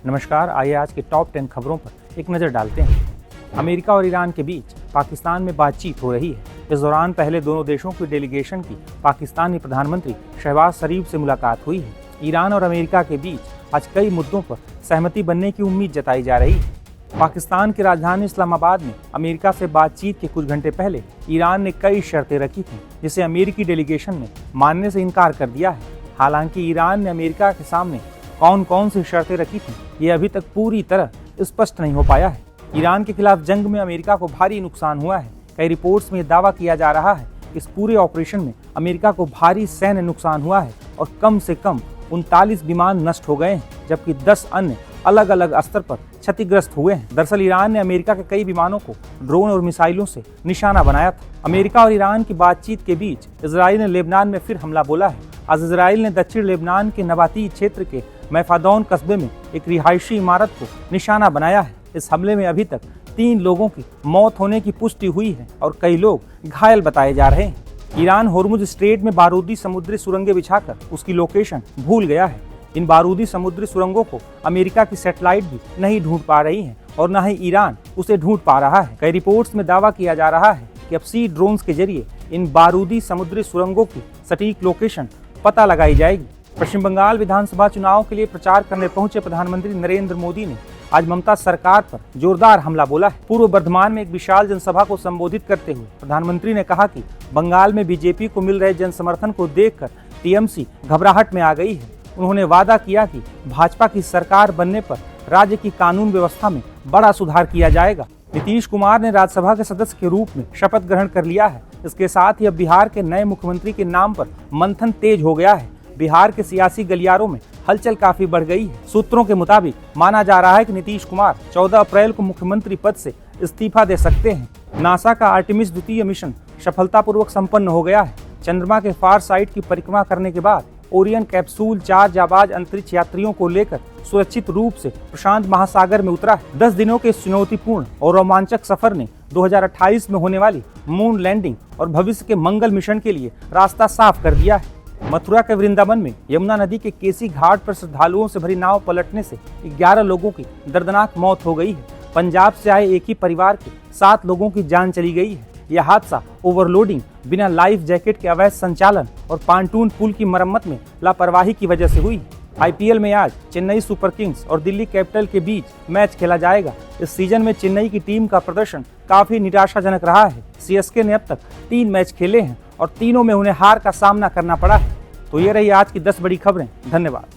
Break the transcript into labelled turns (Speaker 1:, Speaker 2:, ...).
Speaker 1: नमस्कार, आइए आज के टॉप 10 खबरों पर एक नज़र डालते हैं। अमेरिका और ईरान के बीच पाकिस्तान में बातचीत हो रही है। इस दौरान पहले दोनों देशों की डेलीगेशन की पाकिस्तानी प्रधानमंत्री शहबाज शरीफ से मुलाकात हुई है। ईरान और अमेरिका के बीच आज कई मुद्दों पर सहमति बनने की उम्मीद जताई जा रही है। पाकिस्तान की राजधानी इस्लामाबाद में अमेरिका से बातचीत के कुछ घंटे पहले ईरान ने कई शर्तें रखी थीं, जिसे अमेरिकी डेलीगेशन ने मानने से इनकार कर दिया है। हालांकि ईरान ने अमेरिका के सामने कौन कौन सी शर्तें रखी थीं, ये अभी तक पूरी तरह स्पष्ट नहीं हो पाया है। ईरान के खिलाफ जंग में अमेरिका को भारी नुकसान हुआ है। कई रिपोर्ट्स में दावा किया जा रहा है कि इस पूरे ऑपरेशन में अमेरिका को भारी सैन्य नुकसान हुआ है और कम से कम 39 विमान नष्ट हो गए हैं, जबकि 10 अन्य अलग अलग स्तर पर क्षतिग्रस्त हुए हैं। दरअसल ईरान ने अमेरिका के कई विमानों को ड्रोन और मिसाइलों से निशाना बनाया था। अमेरिका और ईरान की बातचीत के बीच इजराइल ने लेबनान में फिर हमला बोला है। आज इजराइल ने दक्षिण लेबनान के नबाती क्षेत्र के मैफादौन कस्बे में एक रिहायशी इमारत को निशाना बनाया है। इस हमले में अभी तक 3 लोगों की मौत होने की पुष्टि हुई है और कई लोग घायल बताए जा रहे हैं। ईरान होर्मुज स्ट्रेट में बारूदी समुद्री सुरंगें बिछाकर उसकी लोकेशन भूल गया है। इन बारूदी समुद्री सुरंगों को अमेरिका की सैटेलाइट भी नहीं ढूंढ पा रही है और न ही ईरान उसे ढूंढ पा रहा है। कई रिपोर्ट्स में दावा किया जा रहा है कि अब सी ड्रोन्स के जरिए इन बारूदी समुद्री सुरंगों की सटीक लोकेशन पता लगाई जाएगी। पश्चिम बंगाल विधानसभा चुनाव के लिए प्रचार करने पहुंचे प्रधानमंत्री नरेंद्र मोदी ने आज ममता सरकार पर जोरदार हमला बोला है। पूर्व बर्धमान में एक विशाल जनसभा को संबोधित करते हुए प्रधानमंत्री ने कहा कि बंगाल में बीजेपी को मिल रहे जन समर्थन को देखकर टीएमसी घबराहट में आ गई है। उन्होंने वादा किया कि भाजपा की सरकार बनने पर राज्य की कानून व्यवस्था में बड़ा सुधार किया जाएगा। नीतीश कुमार ने राज्यसभा के सदस्य के रूप में शपथ ग्रहण कर लिया है। इसके साथ ही अब बिहार के नए मुख्यमंत्री के नाम पर मंथन तेज हो गया है। बिहार के सियासी गलियारों में हलचल काफी बढ़ गई है। सूत्रों के मुताबिक माना जा रहा है कि नीतीश कुमार 14 अप्रैल को मुख्यमंत्री पद से इस्तीफा दे सकते हैं। नासा का आर्टेमिस द्वितीय मिशन सफलतापूर्वक संपन्न हो गया है। चंद्रमा के फार साइड की परिक्रमा करने के बाद ओरियन कैप्सूल 4 जाबाज अंतरिक्ष यात्रियों को लेकर सुरक्षित रूप से प्रशांत महासागर में उतरा है। 10 दिनों के चुनौतीपूर्ण और रोमांचक सफर ने 2028 में होने वाली मून लैंडिंग और भविष्य के मंगल मिशन के लिए रास्ता साफ कर दिया है। मथुरा के वृंदावन में यमुना नदी के केसी घाट पर श्रद्धालुओं से भरी नाव पलटने से 11 लोगों की दर्दनाक मौत हो गई है। पंजाब से आए एक ही परिवार के 7 लोगों की जान चली गई है। यह हादसा ओवरलोडिंग, बिना लाइफ जैकेट के अवैध संचालन और पांटून पुल की मरम्मत में लापरवाही की वजह से हुई। आईपीएल में आज चेन्नई सुपर किंग्स और दिल्ली कैपिटल के बीच मैच खेला जाएगा। इस सीजन में चेन्नई की टीम का प्रदर्शन काफी निराशाजनक रहा है। सीएसके ने अब तक 3 मैच खेले हैं और तीनों में उन्हें हार का सामना करना पड़ा है। तो ये रही आज की 10 बड़ी खबरें। धन्यवाद।